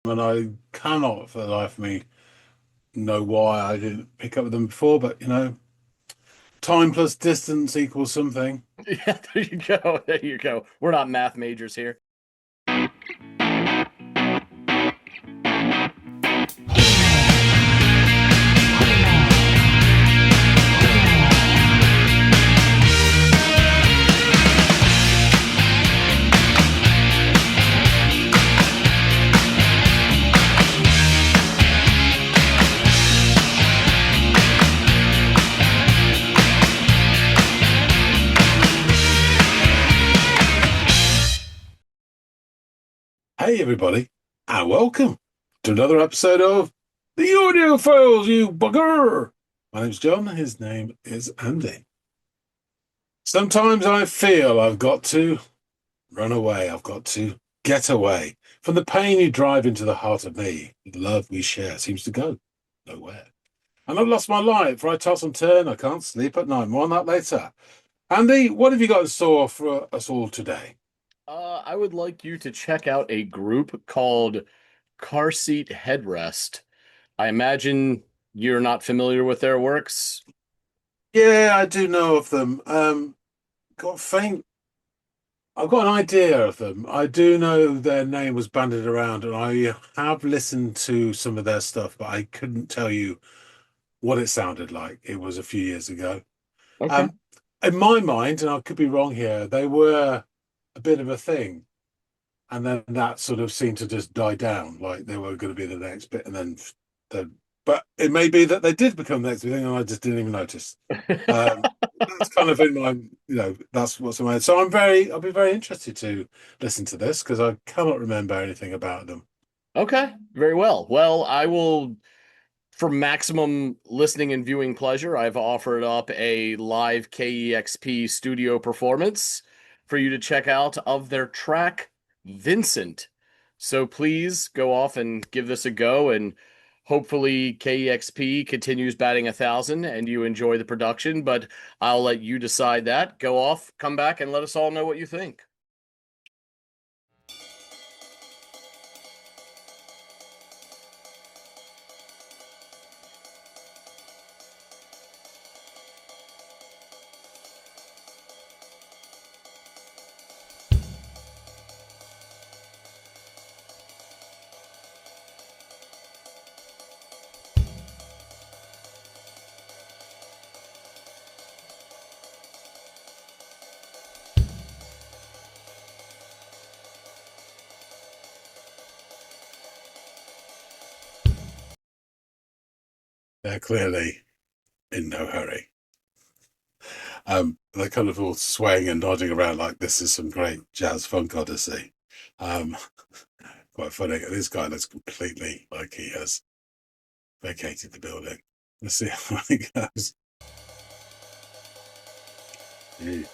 and I cannot for the life of me know why I didn't pick up with them before, but time plus distance equals something. Yeah, there you go. There you go. We're not math majors here. Hey, everybody, and welcome to another episode of the Audiophiles, you bugger. My name's John. His name is Andy. Sometimes I feel I've got to run away. I've got to get away from the pain you drive into the heart of me. The love we share seems to go nowhere. And I've lost my life, for I toss and turn. I can't sleep at night. More on that later. Andy, what have you got in store for us all today? I would like you to check out a group called Car Seat Headrest. I imagine you're not familiar with their works. Yeah, I do know of them. Got faint. I've got an idea of them. I do know their name was banded around, and I have listened to some of their stuff, but I couldn't tell you what it sounded like. It was a few years ago. Okay. Um, in my mind, and I could be wrong here, they were a bit of a thing, and then that sort of seemed to just die down, like they were going to be the next bit, and then the. But it may be that they did become the next big thing, and I just didn't even notice. Um, that's kind of in my, that's what's in my head. So I'll be very interested to listen to this because I cannot remember anything about them. Okay, very well. Well, I will, for maximum listening and viewing pleasure, I've offered up a live KEXP studio performance for you to check out of their track Vincent. So please go off and give this a go, and hopefully KEXP continues batting 1,000 and you enjoy the production, but I'll let you decide that. Go off, come back, and let us all know what you think. They're clearly in no hurry. They're kind of all swaying and nodding around like this is some great jazz funk odyssey. Um, quite funny. This guy looks completely like he has vacated the building. Let's see how it goes. Mm.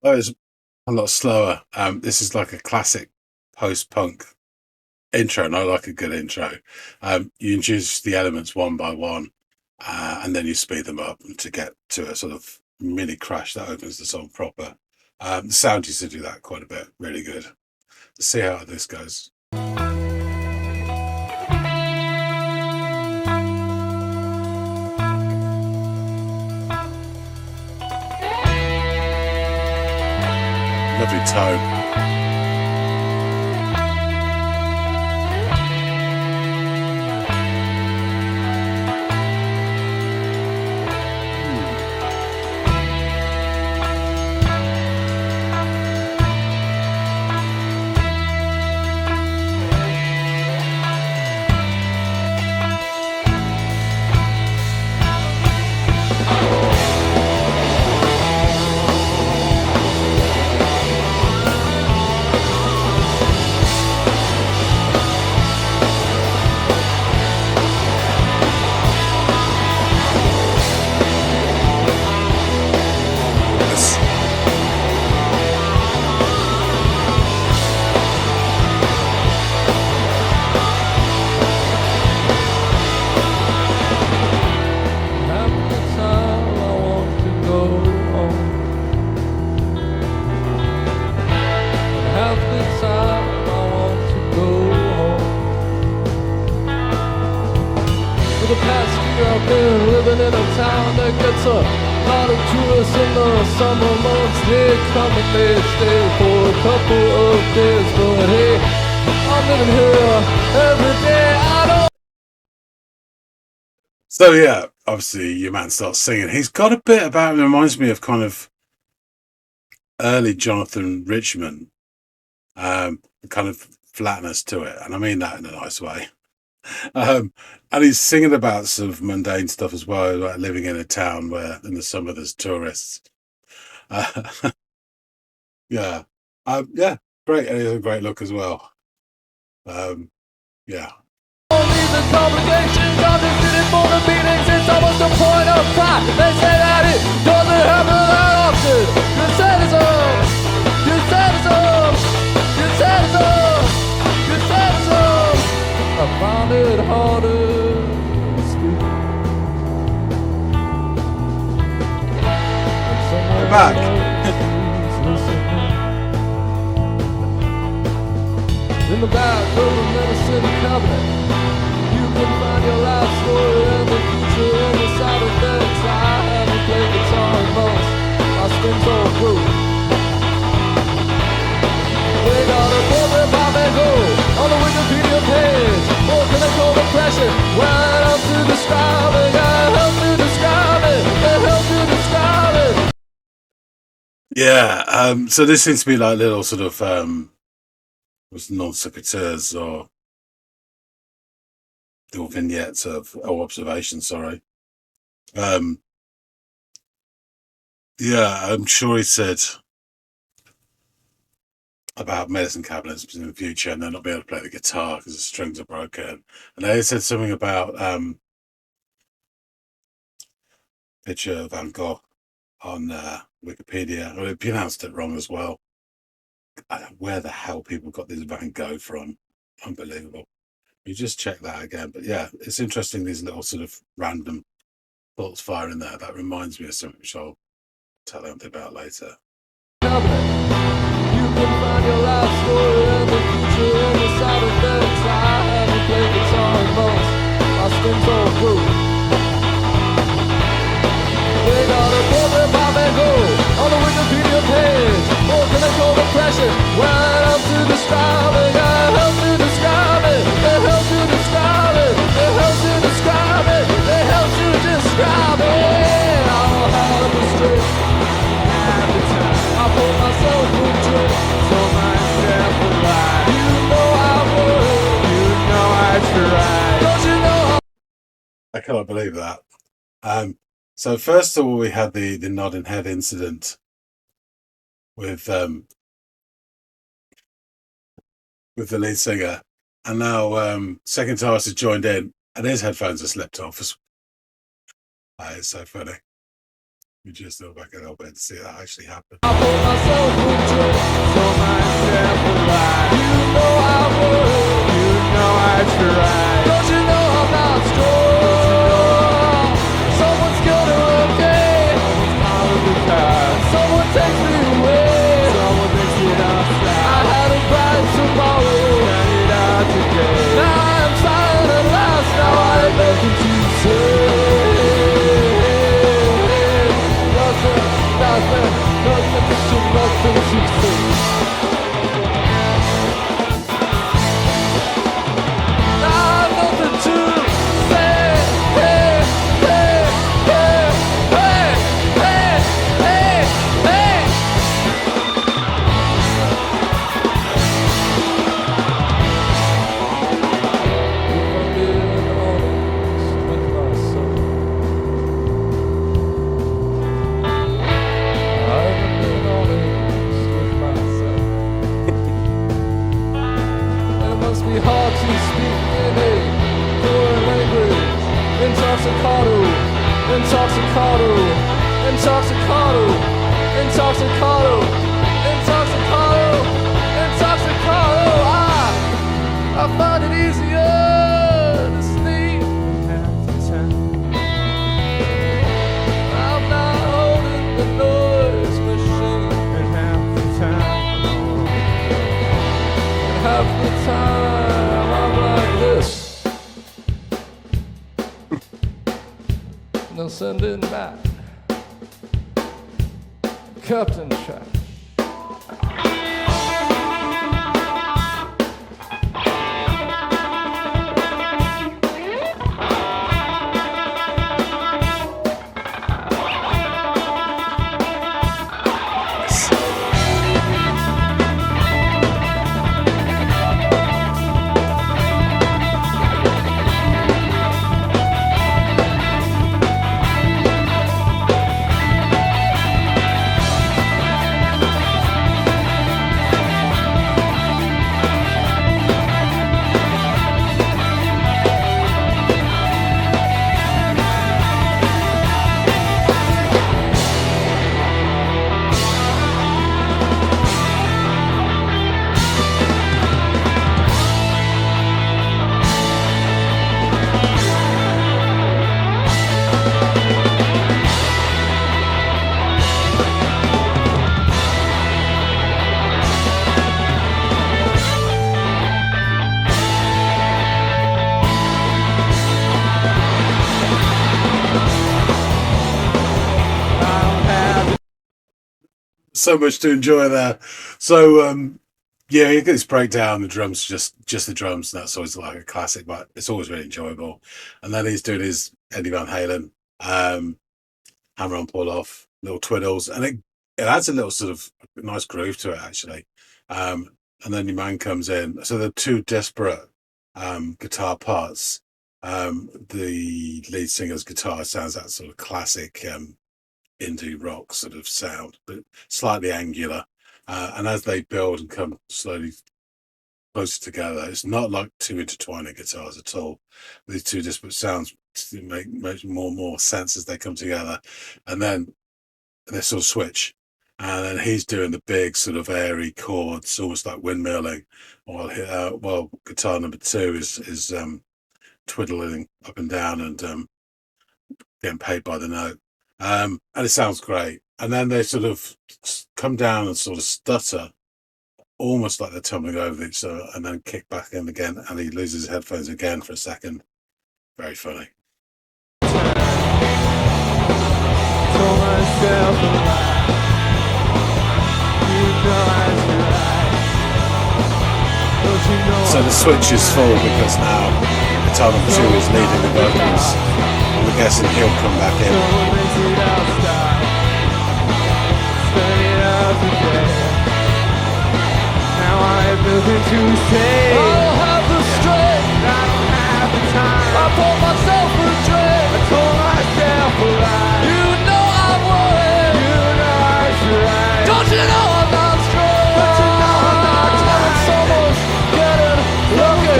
Oh, it's a lot slower. This is like a classic post-punk intro, and I like a good intro. You introduce the elements one by one, and then you speed them up to get to a sort of mini crash that opens the song proper. The sound used to do that quite a bit. Really good. Let's see how this goes. Lovely tone. it gets a lot of tourists in the summer months. They come and they stay for a couple of days. But hey, I'm living here every day. I don't. So yeah, obviously your man starts singing. He's got a bit about him, reminds me of kind of early Jonathan Richman, kind of flatness to it, and I mean that in a nice way. And he's singing about sort of mundane stuff as well, like living in a town where in the summer there's tourists. Yeah, yeah, great. And he has a great look as well. Yeah. Don't need the complications. I'm just sitting for the meetings. It's almost a point of pride. They say that it doesn't happen that often. Good sadism, good sadism, good sadism, good sadism. I find it harder to speak. We're back. In the back of the medicine cabinet, you can find your life story and the future and the side effects. I haven't played guitar in months. My skin's all blue. They got a portrait by Van Gogh on the Wikipedia page. More clinical depression. When I'm to describe it, I help to describe it. It helps to describe it. Yeah. So this seems to be like little sort of was non sequiturs or little vignettes of observations. Sorry. Yeah, I'm sure he said about medicine cabinets in the future and they're not being able to play the guitar because the strings are broken. And they said something about picture of Van Gogh on Wikipedia. Well, they pronounced it wrong as well. Where the hell people got this Van Gogh from? Unbelievable. You just check that again. But yeah, it's interesting, these little sort of random thoughts fire in there. That reminds me of something which I'll tell you about later. You can find your life story and the future and the side effects. I haven't played guitar in months. My skin's all blue. They got a portrait by Van Gogh on the Wikipedia page. More clinical depression. When I'm to describe it, I help to describe it. It helps to describe it. It helps to describe it. It helps to describe it. I'll have a straight. I pull myself with drink, so myself alive. You know I would, you know I tried. Don't you know I cannot believe that. So first of all, we had the nodding head incident with the lead singer, and now second guitarist has joined in, and his headphones are slipped off. It's so funny. We just go back a little bit to see that actually happen. I pull myself with drink, so myself alive. You know I would, you know I tried. Don't you know I'm not strong? Someone's gonna okay. Someone's calling the car. Someone takes me away. Someone makes it outside. I had a bright tomorrow. Turn it out today. Now I'm silent at last. Now I have nothing to say. Nothing to say. Nothing to say. Hey, hey, hey, hey, hey, hey, hey. Hard to speak in a foreign language. Intoxicado, intoxicado, intoxicado, intoxicado, intoxicado, intoxicado. I find it easier to sleep. I'm not holding the noise machine. Half the time I'm like this. No sending back Captain Jack. So much to enjoy there. So yeah, you get this breakdown, the drums, just the drums, and that's always like a classic, but it's always really enjoyable. And then he's doing his Eddie Van Halen, hammer on pull off, little twiddles, and it adds a little sort of nice groove to it actually. And then your man comes in. So the two disparate guitar parts. The lead singer's guitar sounds that sort of classic indie rock sort of sound, but slightly angular. And as they build and come slowly closer together, it's not like two intertwining guitars at all. These two disparate sounds make more and more sense as they come together, and then they sort of switch. And then he's doing the big sort of airy chords, almost like windmilling, while guitar number two is twiddling up and down and getting paid by the note. And it sounds great. And then they sort of come down and sort of stutter, almost like they're tumbling over each other, and then kick back in again, and he loses his headphones again for a second. Very funny. So the switch is full because now guitar number two is leading the vocals. And we're guessing he'll come back in. Now I have nothing to say. I don't have the strength. I don't have the time. I bought myself a drink. I told myself a lie. You know I'm worried. You know I tried. Don't you know I'm not strong? But you know I'm not tired. Someone's getting lucky.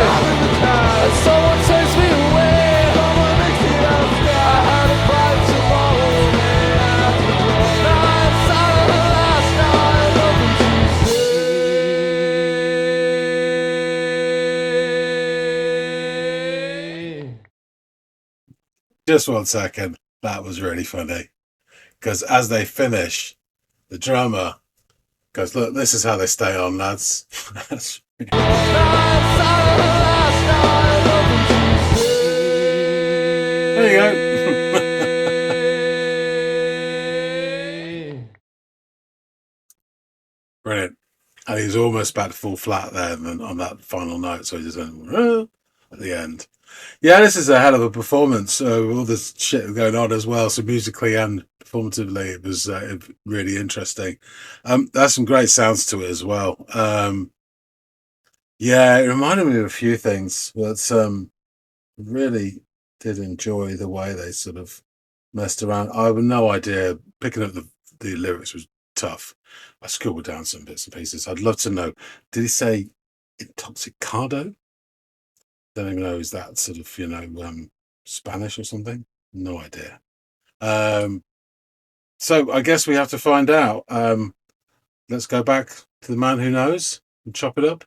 And someone takes me away. Someone makes me outside. I had a fight tomorrow. Now I'm silent at last. Now I have nothing to say. Just 1 second. That was really funny. Because as they finish, the drummer goes, "Look, this is how they stay on, lads." That's really There you go. Brilliant. And he's almost about to fall flat there and then on that final note, so he just went at the end. Yeah, this is a hell of a performance. All this shit going on as well. So musically and performatively, it was really interesting. There's some great sounds to it as well. Yeah, it reminded me of a few things, but really did enjoy the way they sort of messed around. I have no idea. Picking up the lyrics was tough. I scribbled down some bits and pieces. I'd love to know. Did he say intoxicado? Don't even know. Is that sort of Spanish or something? No idea. So I guess we have to find out. Let's go back to the man who knows and chop it up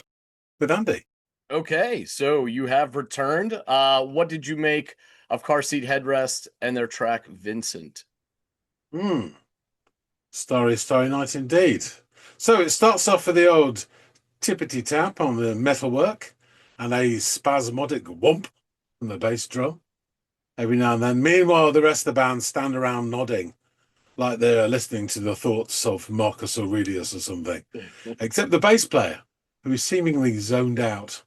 with Andy. Okay, so you have returned. What did you make of Car Seat Headrest and their track Vincent? Starry night indeed. So it starts off with the old tippity tap on the metalwork and a spasmodic whomp from the bass drum. every now and then. Meanwhile, the rest of the band stand around nodding, like they're listening to the thoughts of Marcus Aurelius or something. Except the bass player, who is seemingly zoned out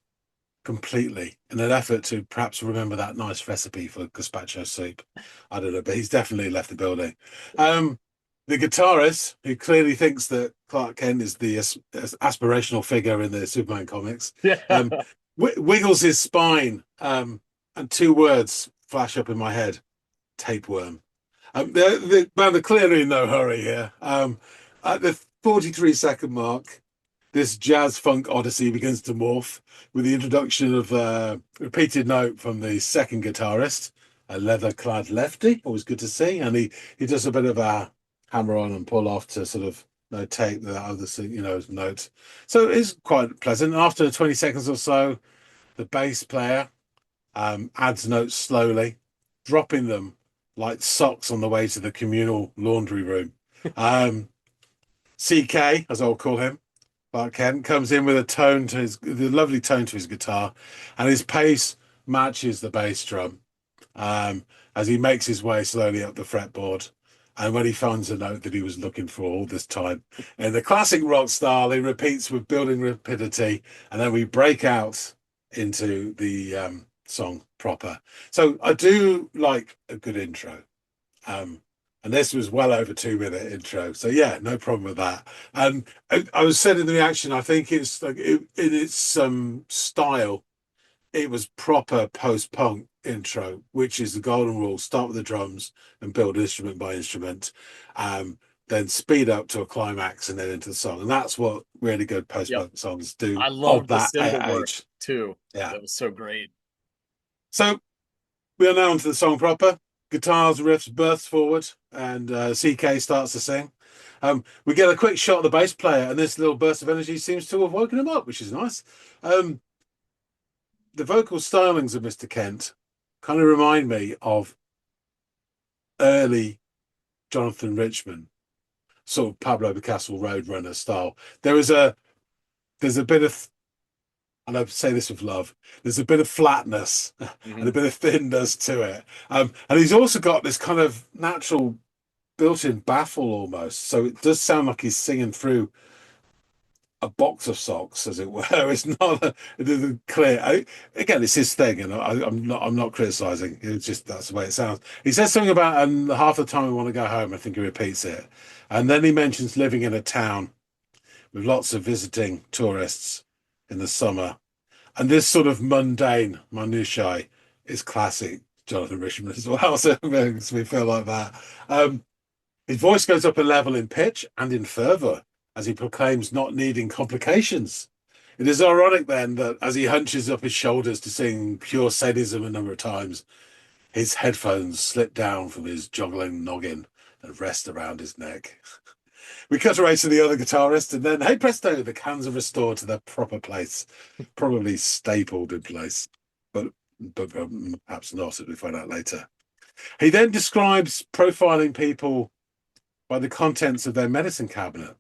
completely in an effort to perhaps remember that nice recipe for gazpacho soup. I don't know, but he's definitely left the building. The guitarist, who clearly thinks that Clark Kent is the aspirational figure in the Superman comics, Yeah. wiggles his spine, and two words flash up in my head: tapeworm. The band are clearly in no hurry here. At the 43-second mark, this jazz funk odyssey begins to morph with the introduction of a repeated note from the second guitarist, a leather-clad lefty. Always good to see, and he does a bit of a hammer on and pull off to sort of notate the other note. So it's quite pleasant. After 20 seconds or so, the bass player adds notes slowly, dropping them like socks on the way to the communal laundry room. CK, as I'll call him, Clark Kent, comes in with the lovely tone to his guitar, and his pace matches the bass drum as he makes his way slowly up the fretboard. And when he finds a note that he was looking for all this time, in the classic rock style, he repeats with building rapidity, and then we break out into the song proper. So I do like a good intro. And this was well over 2 minute intro. So yeah, no problem with that. And I was said in the reaction, I think it's like in its style, it was proper post-punk intro, which is the golden rule: start with the drums and build instrument by instrument, then speed up to a climax and then into the song. And that's what really good post-punk songs do. I of love the that cymbal work age. too. Yeah, That was so great. so we are now onto the song proper. Guitars, riffs, bursts forward, and CK starts to sing. We get a quick shot of the bass player, and this little burst of energy seems to have woken him up, which is nice. The vocal stylings of Mr. Kent kind of remind me of early Jonathan Richman, sort of Pablo Picasso Roadrunner style. There's a bit of, and I say this with love, there's a bit of flatness and a bit of thinness to it. And he's also got this kind of natural built-in baffle almost. So it does sound like he's singing through a box of socks, as it were. It's not it isn't clear. Again, it's his thing, and I'm not criticizing. It's just that's the way it sounds. He says something about, and half the time I want to go home. I think he repeats it, and then he mentions living in a town with lots of visiting tourists in the summer, and this sort of mundane minutiae is classic Jonathan Richman as well. So it makes me feel like that. His voice goes up a level in pitch and in fervor as he proclaims not needing complications. It is ironic then that as he hunches up his shoulders to sing pure sadism a number of times, his headphones slip down from his joggling noggin and rest around his neck. We cut away to the other guitarist, and then, hey presto, the cans are restored to their proper place, probably stapled in place, but perhaps not, as we find out later. He then describes profiling people by the contents of their medicine cabinet,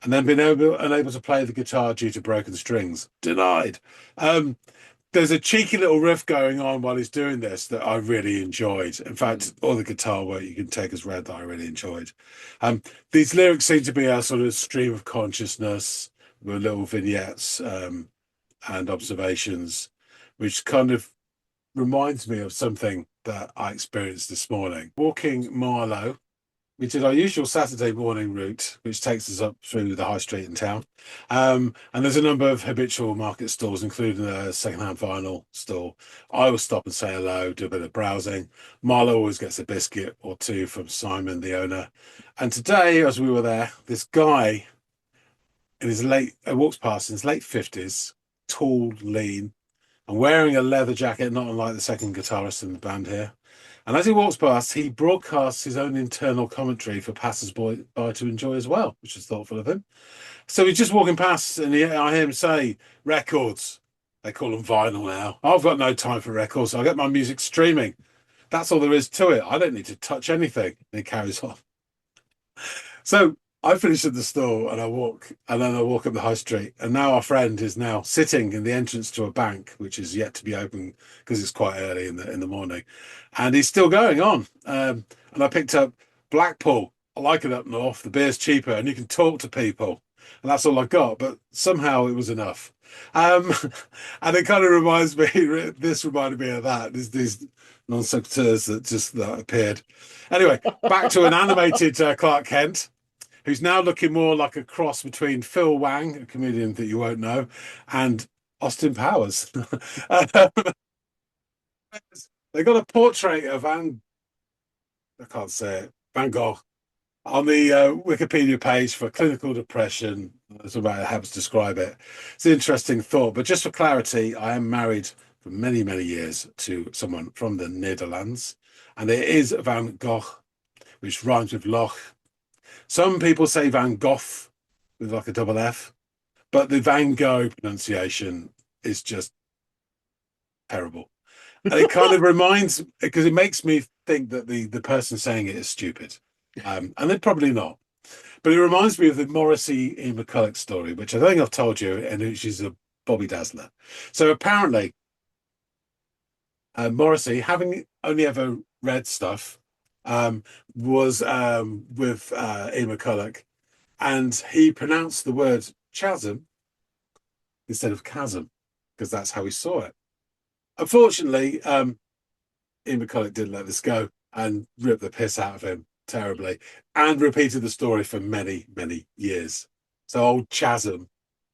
and then being unable to play the guitar due to broken strings. Denied. There's a cheeky little riff going on while he's doing this that I really enjoyed. In fact, all the guitar work you can take as read that I really enjoyed. These lyrics seem to be a sort of stream of consciousness with little vignettes and observations, which kind of reminds me of something that I experienced this morning. Walking Marlow, we did our usual Saturday morning route, which takes us up through the high street in town. And there's a number of habitual market stalls, including a secondhand vinyl store. I will stop and say hello, do a bit of browsing. Marlo always gets a biscuit or two from Simon, the owner. And today, as we were there, this guy walks past in his late 50s, tall, lean, and wearing a leather jacket, not unlike the second guitarist in the band here. And as he walks past, he broadcasts his own internal commentary for passers-by to enjoy as well, which is thoughtful of him. So he's just walking past, and I hear him say, records. They call them vinyl now. I've got no time for records. I get my music streaming. That's all there is to it. I don't need to touch anything. And he carries on. So I finish at the store and then I walk up the high street. And now our friend is now sitting in the entrance to a bank, which is yet to be open because it's quite early in the morning. And he's still going on. And I picked up Blackpool. I like it up north. The beer's cheaper and you can talk to people. And that's all I got. But somehow it was enough. Um, and it kind of reminds me, this reminded me of that. There's these non sequiturs that appeared. Anyway, back to an animated Clark Kent, who's now looking more like a cross between Phil Wang, a comedian that you won't know, and Austin Powers. They got a portrait of I can't say it, Van Gogh on the Wikipedia page for clinical depression. That's about how it helps describe it. It's an interesting thought, but just for clarity, I am married for many, many years to someone from the Netherlands, and it is Van Gogh, which rhymes with Loch. Some people say Van Gogh with like a double F, but the Van Gogh pronunciation is just terrible. And it kind of reminds, because it makes me think that the person saying it is stupid. And they're probably not. But it reminds me of the Morrissey Ian McCulloch story, which I think I've told you, and which is a Bobby Dazzler. So apparently, Morrissey, having only ever read stuff, was with Ian McCulloch, and he pronounced the word chasm instead of chasm because that's how he saw it. Unfortunately, Ian McCulloch didn't let this go and ripped the piss out of him terribly and repeated the story for many, many years. So old chasm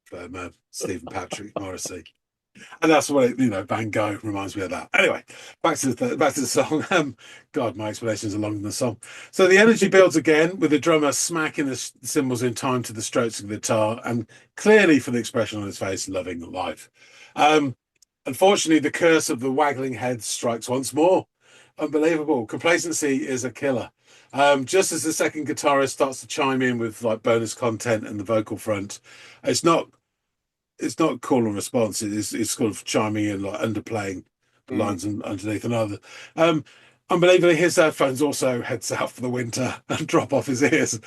from Stephen Patrick Morrissey. And that's what Van Gogh reminds me of that. Anyway, back to the song. God, my explanations are longer than the song. So the energy builds again with the drummer smacking the cymbals in time to the strokes of the guitar, and clearly for the expression on his face, loving life. Unfortunately, the curse of the waggling head strikes once more. Unbelievable. Complacency is a killer. Just as the second guitarist starts to chime in with like bonus content and the vocal front, it's not call and response. It's sort of chiming in, like underplaying the lines underneath another. Unbelievably, his headphones also head south for the winter and drop off his ears.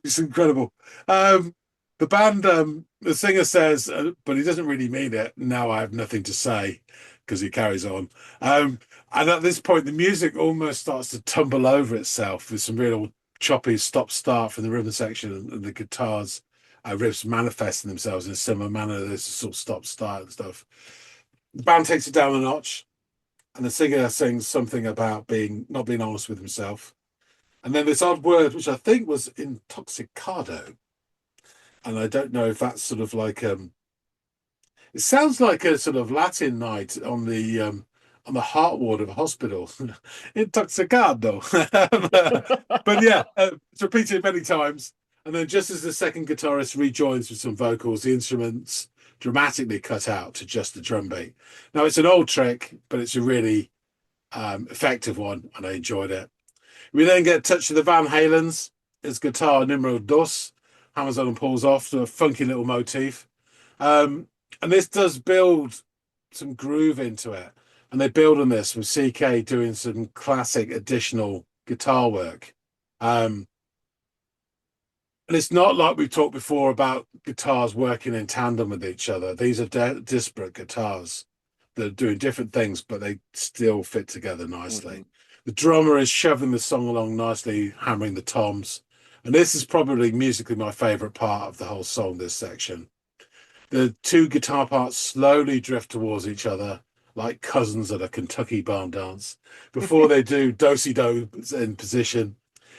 It's incredible. The band, the singer says, but he doesn't really mean it. Now I have nothing to say because he carries on. And at this point, the music almost starts to tumble over itself with some real choppy stop-start from the rhythm section and the guitars. Riffs manifesting themselves in a similar manner. There's a sort of stop-start and stuff. The band takes it down a notch, and the singer sings something about not being honest with himself. And then this odd word, which I think was intoxicado. And I don't know if that's sort of like it sounds like a sort of Latin night on the heart ward of a hospital. Intoxicado. But yeah, it's repeated many times. And then just as the second guitarist rejoins with some vocals, the instruments dramatically cut out to just the drum beat. Now, it's an old trick, but it's a really effective one, and I enjoyed it. We then get a touch of the Van Halens. His guitar, Numero Dos, hammers on and pulls off to a funky little motif. And this does build some groove into it. And they build on this with CK doing some classic additional guitar work. And it's not like we've talked before about guitars working in tandem with each other. These are disparate guitars that are doing different things, but they still fit together nicely. Mm-hmm. The drummer is shoving the song along nicely, hammering the toms. And this is probably musically my favorite part of the whole song, this section. The two guitar parts slowly drift towards each other like cousins at a Kentucky barn dance before they do do-si-do in position.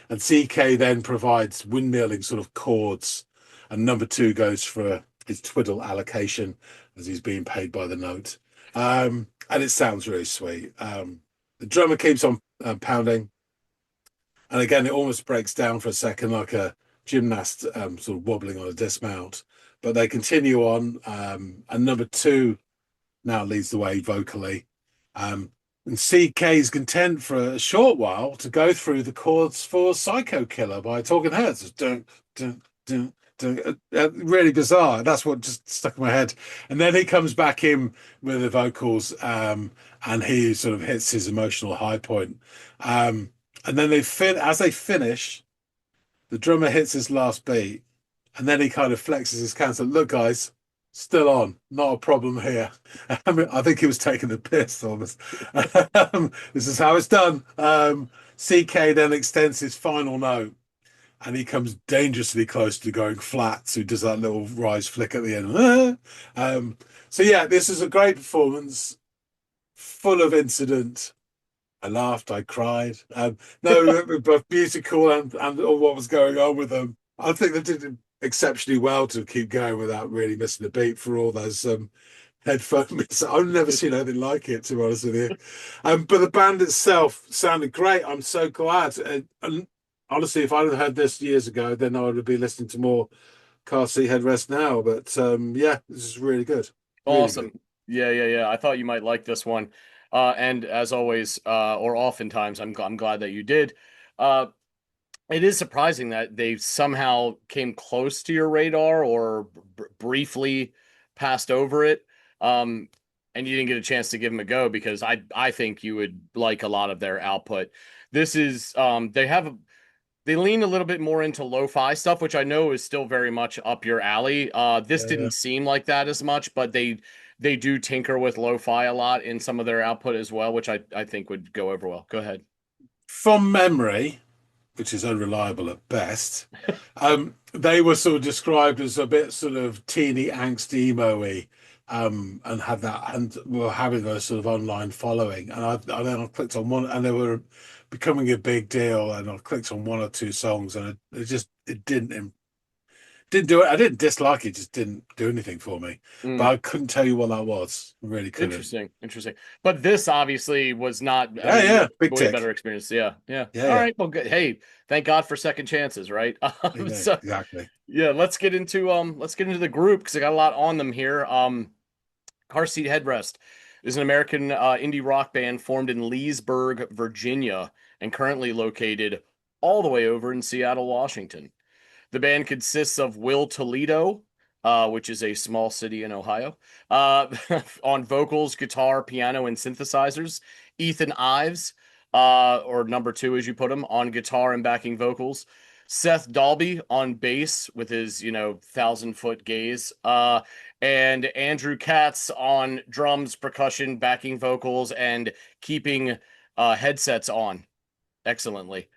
And CK then provides windmilling sort of chords. And number two goes for his twiddle allocation as he's being paid by the note. And it sounds really sweet. The drummer keeps on pounding. And again, it almost breaks down for a second like a gymnast sort of wobbling on a dismount. But they continue on. And number two now leads the way vocally. And CK is content for a short while to go through the chords for Psycho Killer by Talking Heads. Dun, dun, dun, dun. Really bizarre. That's what just stuck in my head. And then he comes back in with the vocals and he sort of hits his emotional high point. And then as they finish, the drummer hits his last beat, and then he kind of flexes his hands and look, guys, still on, not a problem here. I mean, I think he was taking the piss almost. This is how it's done. CK then extends his final note, and he comes dangerously close to going flat. So he does that little rise flick at the end. So yeah, this is a great performance, full of incident. I laughed, I cried. No, both musical and all what was going on with them. I think they did exceptionally well to keep going without really missing a beat for all those headphones. I've never seen anything like it, to be honest with you. But the band itself sounded great. I'm so glad. And honestly, if I'd have heard this years ago, then I would be listening to more Car Seat Headrest now. But yeah, this is really good. Really good. Awesome. Yeah. I thought you might like this one. And as always, or oftentimes, I'm glad that you did. Uh, it is surprising that they somehow came close to your radar or briefly passed over it. And you didn't get a chance to give them a go because I think you would like a lot of their output. This is they lean a little bit more into lo-fi stuff, which I know is still very much up your alley. This Yeah. didn't seem like that as much, but they do tinker with lo-fi a lot in some of their output as well, which I think would go over well. Go ahead. From memory, which is unreliable at best, they were sort of described as a bit sort of teeny angst emo-y, and had that, and were having a sort of online following. And then I clicked on one, and they were becoming a big deal. And I clicked on one or two songs, and it didn't do it. I didn't dislike it; it just didn't do anything for me. But Mm, I couldn't tell you what that was. I really couldn't. interesting. But this obviously was not. I Yeah, mean, yeah, big way tick. better experience. Yeah. Yeah, All yeah, right. Well, good. Hey, thank God for second chances, right? yeah, So exactly. yeah, let's get into the group because I got a lot on them here. Car Seat Headrest is an American indie rock band formed in Leesburg, Virginia, and currently located all the way over in Seattle, Washington. The band consists of Will Toledo, which is a small city in Ohio, uh, on vocals, guitar, piano, and synthesizers. Ethan Ives, or number two, as you put him, on guitar and backing vocals. Seth Dalby on bass with his, 1,000-foot gaze. And Andrew Katz on drums, percussion, backing vocals, and keeping headsets on excellently.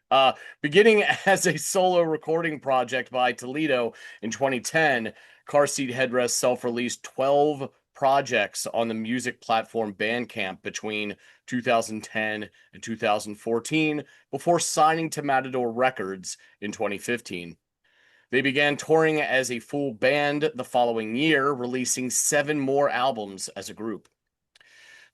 Beginning as a solo recording project by Toledo in 2010, Car Seat Headrest self-released 12 projects on the music platform Bandcamp between 2010 and 2014 before signing to Matador Records in 2015. They began touring as a full band the following year, releasing 7 more albums as a group.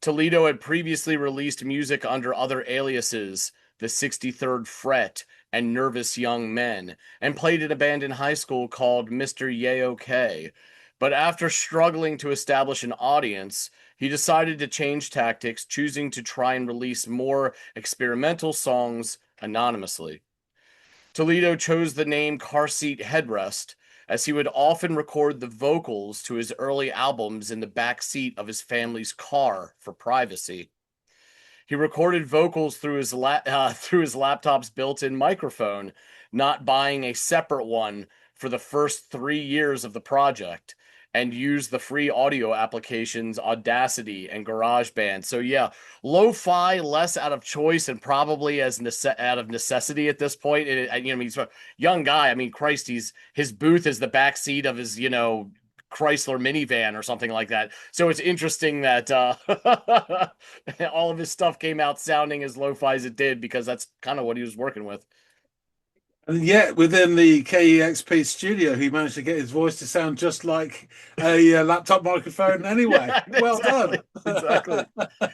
Toledo had previously released music under other aliases, the 63rd Fret and Nervous Young Men, and played in a band in high school called Mr. Yay-OK. But after struggling to establish an audience, he decided to change tactics, choosing to try and release more experimental songs anonymously. Toledo chose the name Car Seat Headrest, as he would often record the vocals to his early albums in the back seat of his family's car for privacy. He recorded vocals through through his laptop's built-in microphone, not buying a separate one for the first 3 years of the project, and used the free audio applications Audacity and GarageBand. So yeah, lo-fi less out of choice and probably as out of necessity at this point. He's a young guy. I mean, Christ, his booth is the back seat of his Chrysler minivan or something like that. So it's interesting that all of his stuff came out sounding as lo-fi as it did because that's kind of what he was working with. And yet, within the KEXP studio, he managed to get his voice to sound just like a laptop microphone anyway. Yeah, Well done. exactly.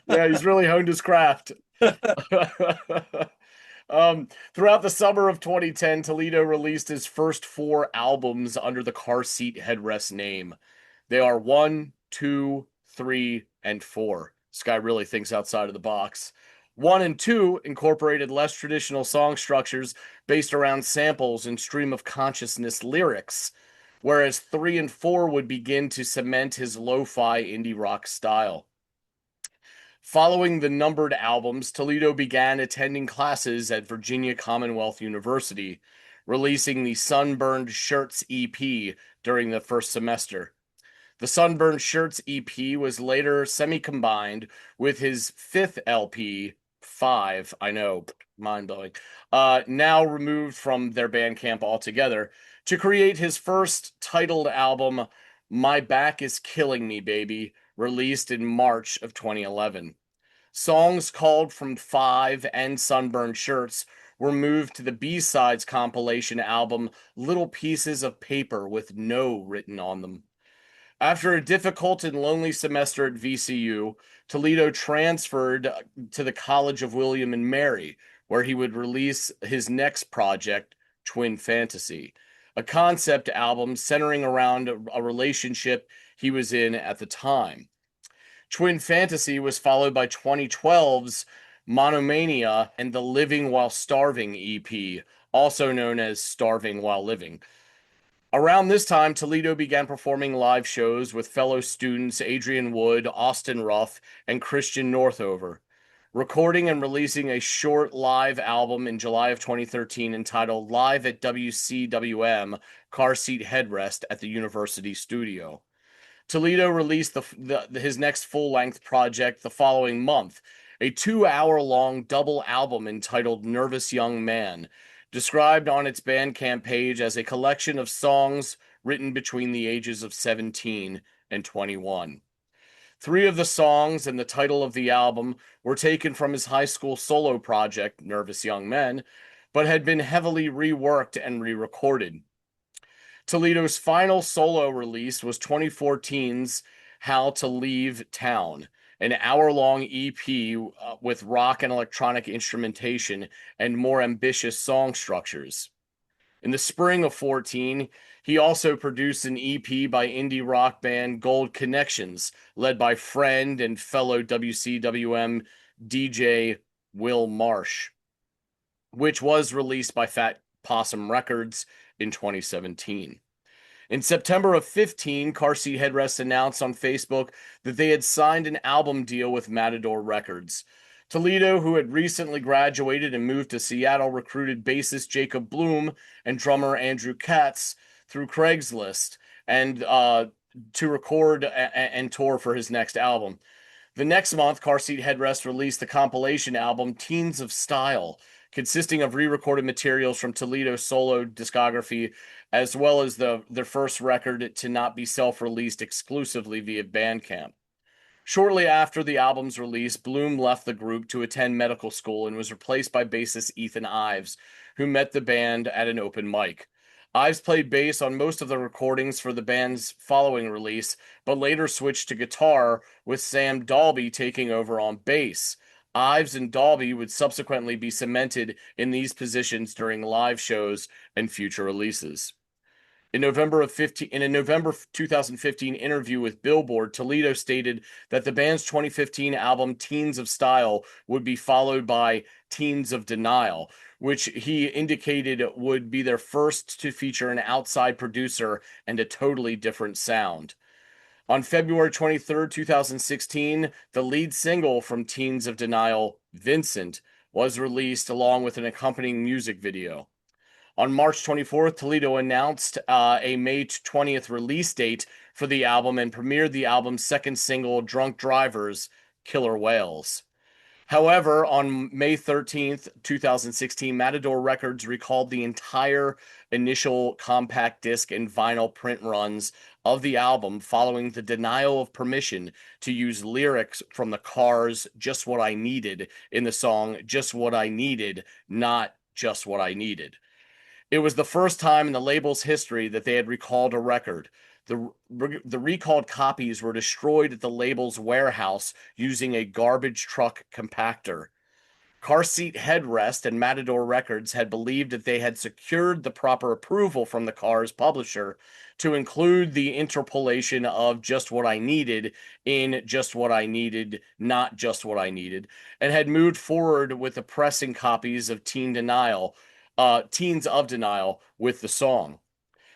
Yeah, he's really honed his craft. Throughout the summer of 2010, Toledo released his first 4 albums under the Car Seat Headrest name. They are 1, 2, 3, and 4. This guy really thinks outside of the box. 1 and 2 incorporated less traditional song structures based around samples and stream of consciousness lyrics, whereas 3 and 4 would begin to cement his lo-fi indie rock style. Following the numbered albums, Toledo began attending classes at Virginia Commonwealth University, releasing the Sunburned Shirts EP during the first semester. The Sunburned Shirts EP was later semi-combined with his fifth LP, Five, I know, mind-blowing, now removed from their Bandcamp altogether, to create his first titled album, My Back Is Killing Me, Baby, released in March of 2011. Songs called from Five and Sunburned Shirts were moved to the B-Sides compilation album Little Pieces of Paper with No written on them. After a difficult and lonely semester at VCU, Toledo transferred to the College of William and Mary, where he would release his next project, Twin Fantasy, a concept album centering around a relationship he was in at the time. Twin Fantasy was followed by 2012's Monomania and the Living While Starving EP, also known as Starving While Living. Around this time, Toledo began performing live shows with fellow students Adrian Wood, Austin Ruff, and Christian Northover, recording and releasing a short live album in July of 2013 entitled Live at WCWM Car Seat Headrest at the University Studio. Toledo released his next full-length project the following month, a 2-hour-long double album entitled Nervous Young Man, described on its Bandcamp page as a collection of songs written between the ages of 17 and 21. 3 of the songs and the title of the album were taken from his high school solo project, Nervous Young Men, but had been heavily reworked and re-recorded. Toledo's final solo release was 2014's How to Leave Town, an hour-long EP with rock and electronic instrumentation and more ambitious song structures. In the spring of 14, he also produced an EP by indie rock band Gold Connections, led by friend and fellow WCWM DJ Will Marsh, which was released by Fat Possum Records in 2017. In September of 15, Car Seat Headrest announced on Facebook that they had signed an album deal with Matador Records. Toledo, who had recently graduated and moved to Seattle, recruited bassist Jacob Bloom and drummer Andrew Katz through Craigslist and to record and tour for his next album. The next month, Car Seat Headrest released the compilation album Teens of Style, consisting of re-recorded materials from Toledo's solo discography, as well as their first record to not be self-released exclusively via Bandcamp. Shortly after the album's release, Bloom left the group to attend medical school and was replaced by bassist Ethan Ives, who met the band at an open mic. Ives played bass on most of the recordings for the band's following release, but later switched to guitar, with Sam Dalby taking over on bass. Ives and Dalby would subsequently be cemented in these positions during live shows and future releases. In a November 2015 interview with Billboard, Toledo stated that the band's 2015 album Teens of Style would be followed by Teens of Denial, which he indicated would be their first to feature an outside producer and a totally different sound. On February 23, 2016, the lead single from Teens of Denial, Vincent, was released along with an accompanying music video. On March 24th, Toledo announced a May 20th release date for the album and premiered the album's second single, Drunk Drivers, Killer Whales. However, on May 13th, 2016, Matador Records recalled the entire initial compact disc and vinyl print runs of the album following the denial of permission to use lyrics from the Cars' Just What I Needed in the song Just What I Needed, not Just What I Needed. It was the first time in the label's history that they had recalled a record. The recalled copies were destroyed at the label's warehouse using a garbage truck compactor. Car Seat Headrest and Matador Records had believed that they had secured the proper approval from the Cars publisher to include the interpolation of Just What I Needed in Just What I Needed, not Just What I Needed, and had moved forward with the pressing copies of Teens of Denial with the song.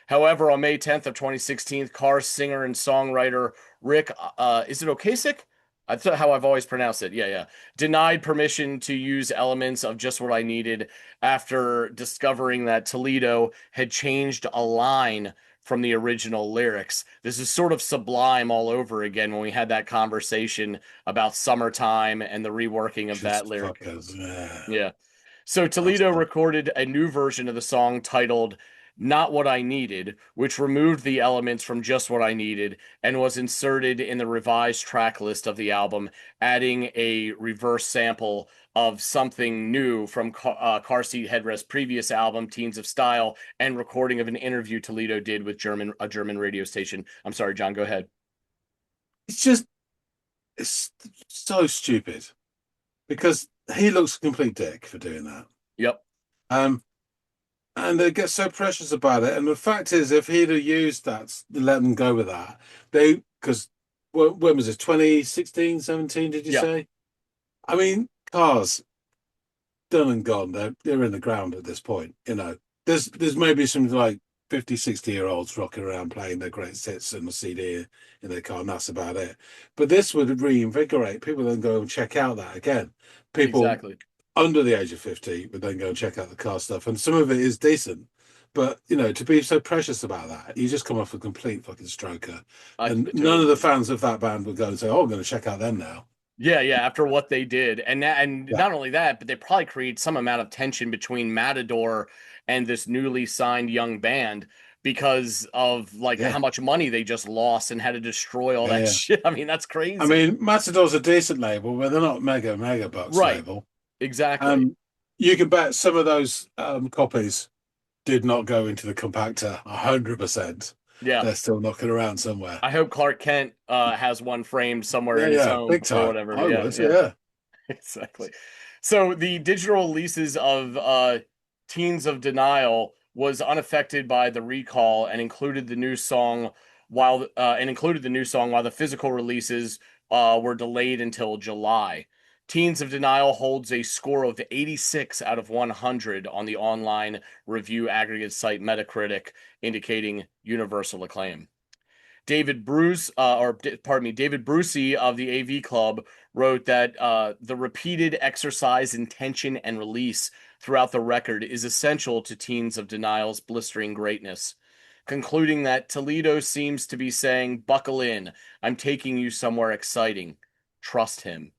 However, on May 10th of 2016, Cars singer and songwriter Rick, is it Ocasek? That's how I've always pronounced it. Yeah, yeah. Denied permission to use elements of Just What I Needed after discovering that Toledo had changed a line from the original lyrics. This is sort of Sublime all over again when we had that conversation about Summertime and the reworking of that Just lyric. fuckers. Yeah. Yeah. So Toledo recorded a new version of the song titled Not What I Needed, which removed the elements from Just What I Needed and was inserted in the revised track list of the album, adding a reverse sample of something new from Car Seat Headrest's previous album, Teens of Style, and recording of an interview Toledo did with a German radio station. I'm sorry, John, go ahead. It's just, it's so stupid because he looks a complete dick for doing that. Yep. Um, and they get so precious about it. And the fact is, if he'd have used that, let them go with that. Because when was it? 2016, 17, did you Yeah. say? I mean, cars done and gone. They're in the ground at this point. There's maybe some like 50, 60-year-olds rocking around playing their great hits and a CD in their car, and that's about it. But this would reinvigorate people, then go and check out that again. People Exactly. under the age of 50 would then go and check out the car stuff, and some of it is decent. But to be so precious about that, you just come off a complete fucking stroker. And Totally none of the agree. fans of that band would go and say, "Oh, I'm going to check out them now." Yeah, yeah, after what they did. And Yeah, not only that, but they probably create some amount of tension between Matador and this newly signed young band because of like how yeah, much money they just lost and had to destroy all yeah, that yeah. shit. I mean, that's I crazy. mean, Matador's a decent label, but they're not mega bucks Right. label. Exactly. Um, you can bet some of those copies did not go into the compactor 100%. Yeah. They're still knocking around somewhere. I hope Clark Kent has one framed somewhere Yeah, in his yeah, home big or time. whatever. I Yeah, would, yeah. yeah. Exactly. So the digital releases of Teens of Denial was unaffected by the recall and included the new song while the physical releases were delayed until July. Teens of Denial holds a score of 86 out of 100 on the online review aggregate site Metacritic, indicating universal acclaim. David Bruce, David Brucey of the AV Club wrote that the repeated exercise, intention, and release throughout the record is essential to Teens of Denial's blistering greatness, concluding that Toledo seems to be saying, "Buckle in, I'm taking you somewhere exciting. Trust him."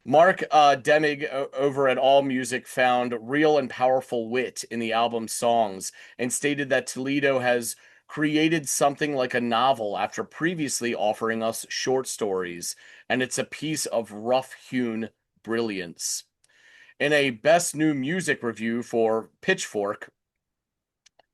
Mark Demig over at All Music found real and powerful wit in the album's songs and stated that Toledo has created something like a novel after previously offering us short stories, and it's a piece of rough-hewn brilliance. In a Best New Music review for Pitchfork,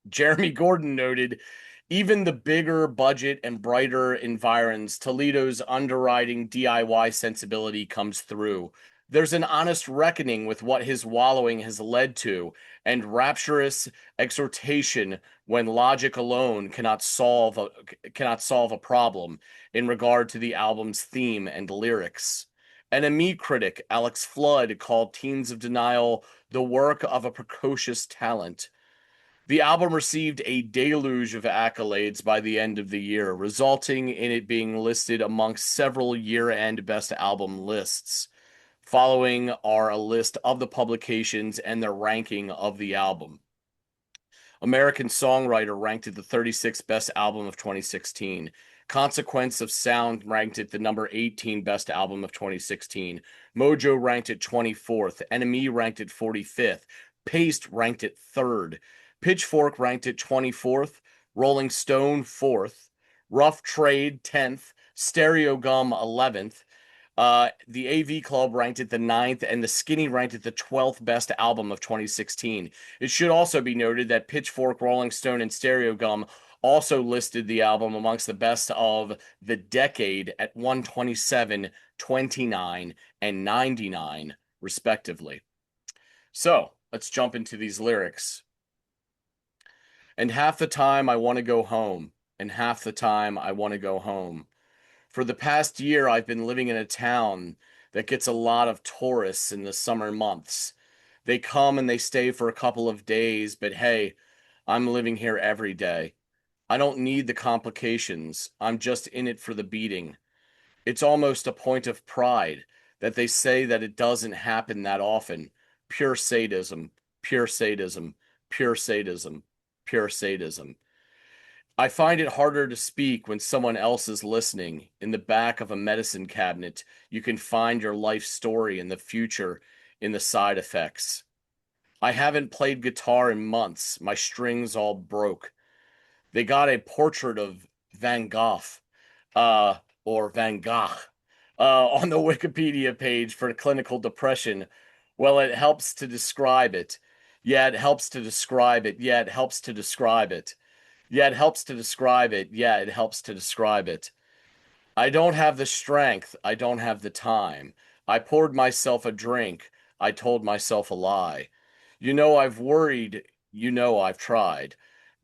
Jeremy Gordon noted, even the bigger budget and brighter environs, Toledo's underwriting DIY sensibility comes through. There's an honest reckoning with what his wallowing has led to, and rapturous exhortation when logic alone cannot solve a problem in regard to the album's theme and lyrics. NME critic Alex Flood called Teens of Denial the work of a precocious talent. The album received a deluge of accolades by the end of the year, resulting in it being listed amongst several year-end best album lists. Following are a list of the publications and their ranking of the album. American Songwriter ranked it the 36th best album of 2016. Consequence of Sound ranked it the number 18 best album of 2016. Mojo ranked it 24th. NME ranked it 45th. Paste ranked it 3rd. Pitchfork ranked it 24th. Rolling Stone 4th. Rough Trade 10th. Stereo Gum 11th. The AV Club ranked it the 9th, and the Skinny ranked it the 12th best album of 2016. It should also be noted that Pitchfork, Rolling Stone, and Stereo Gum also listed the album amongst the best of the decade at 127, 29, and 99, respectively. So let's jump into these lyrics. And half the time I want to go home, and half the time I want to go home. For the past year, I've been living in a town that gets a lot of tourists in the summer months. They come and they stay for a couple of days, but hey, I'm living here every day. I don't need the complications. I'm just in it for the beating. It's almost a point of pride that they say that it doesn't happen that often. Pure sadism, pure sadism, pure sadism, pure sadism. I find it harder to speak when someone else is listening. In the back of a medicine cabinet, you can find your life story and the future in the side effects. I haven't played guitar in months. My strings all broke. They got a portrait of Van Gogh, uh, or Van Gogh, on the Wikipedia page for clinical depression. Well, it helps to describe it. Yeah, it helps to describe it. Yeah, it helps to describe it. Yeah, it helps to describe it. Yeah, it helps to describe it. I don't have the strength. I don't have the time. I poured myself a drink. I told myself a lie. You know, I've worried. You know, I've tried.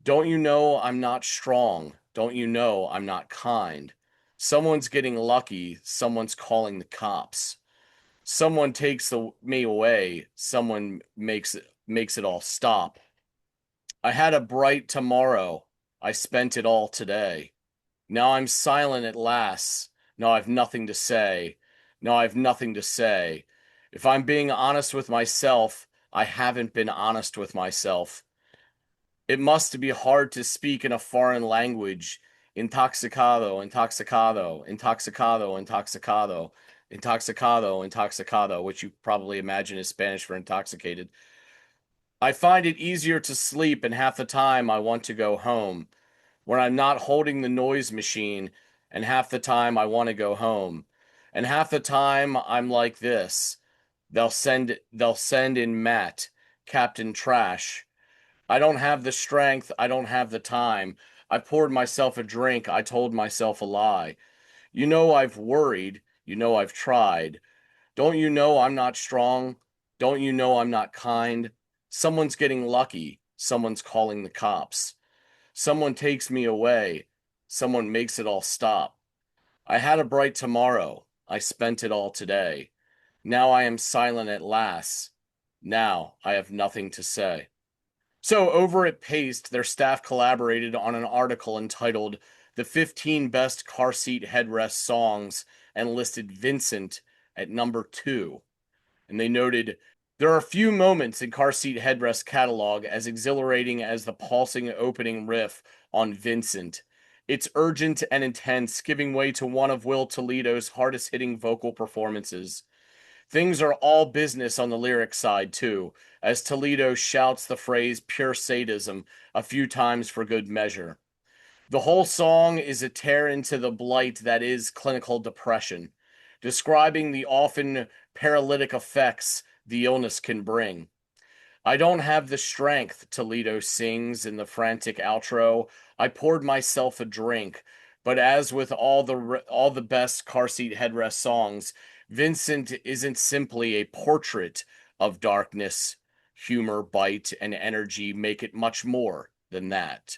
Don't you know I'm not strong? Don't you know I'm not kind? Someone's getting lucky. Someone's calling the cops. Someone takes me away. Someone makes it all stop. I had a bright tomorrow. I spent it all today. Now I'm silent at last. Now I've nothing to say. Now I've nothing to say. If I'm being honest with myself, I haven't been honest with myself. It must be hard to speak in a foreign language. Intoxicado, intoxicado, intoxicado, intoxicado, intoxicado, intoxicado, which you probably imagine is Spanish for intoxicated. I find it easier to sleep, and half the time I want to go home when I'm not holding the noise machine, and half the time I want to go home. And half the time I'm like this. They'll send in Matt, Captain Trash. I don't have the strength, I don't have the time. I poured myself a drink, I told myself a lie. You know I've worried, you know I've tried. Don't you know I'm not strong? Don't you know I'm not kind? Someone's getting lucky, someone's calling the cops. Someone takes me away. Someone makes it all stop. I had a bright tomorrow. I spent it all today. Now I am silent at last. Now I have nothing to say. So, over at Paste, their staff collaborated on an article entitled The 15 Best Car Seat Headrest Songs and listed Vincent at number 2. And they noted there are few moments in Car Seat Headrest catalog as exhilarating as the pulsing opening riff on Vincent. It's urgent and intense, giving way to one of Will Toledo's hardest hitting vocal performances. Things are all business on the lyric side, too, as Toledo shouts the phrase pure sadism a few times for good measure. The whole song is a tear into the blight that is clinical depression, describing the often paralytic effects the illness can bring. I don't have the strength, Toledo sings in the frantic outro. I poured myself a drink, but as with all the best car seat headrest songs, Vincent isn't simply a portrait of darkness. Humor, bite, and energy make it much more than that.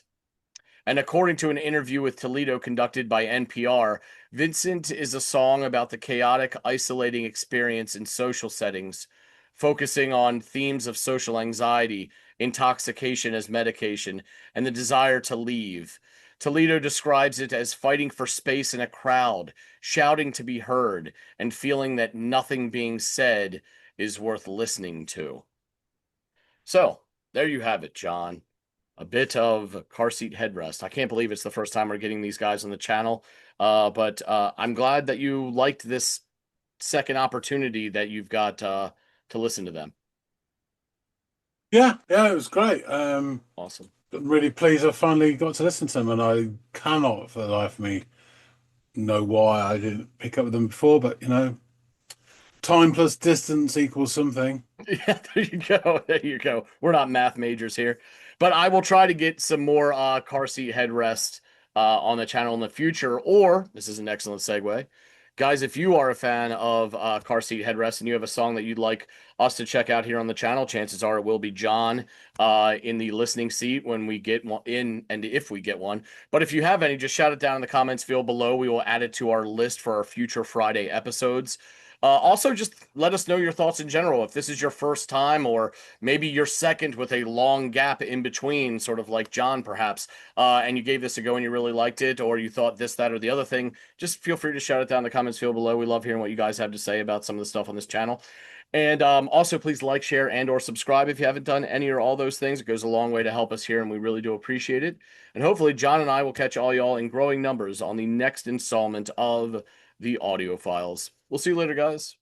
And according to an interview with Toledo conducted by NPR, Vincent is a song about the chaotic, isolating experience in social settings, focusing on themes of social anxiety, intoxication as medication, and the desire to leave. Toledo describes it as fighting for space in a crowd, shouting to be heard, and feeling that nothing being said is worth listening to. So, there you have it, John. A bit of car seat headrest. I can't believe it's the first time we're getting these guys on the channel. But I'm glad that you liked this second opportunity that you've got to listen to them. Yeah, it was great. Awesome. I'm really pleased I finally got to listen to them, and I cannot for the life of me know why I didn't pick up with them before, but time plus distance equals something. Yeah, there you go. There you go. We're not math majors here, but I will try to get some more car seat headrest on the channel in the future. Or this is an excellent segue, guys. If you are a fan of car seat headrest and you have a song that you'd like us to check out here on the channel, chances are it will be John in the listening seat when we get one in, and if we get one. But if you have any, just shout it down in the comments field below. We will add it to our list for our future Friday episodes. Also, just let us know your thoughts in general. If this is your first time, or maybe your second with a long gap in between, sort of like John, perhaps, and you gave this a go and you really liked it, or you thought this, that, or the other thing, just feel free to shout it down in the comments field below. We love hearing what you guys have to say about some of the stuff on this channel. And also, please like, share, and or subscribe if you haven't done any or all those things. It goes a long way to help us here, and we really do appreciate it. And hopefully, John and I will catch all y'all in growing numbers on the next installment of the Audiophiles. We'll see you later, guys.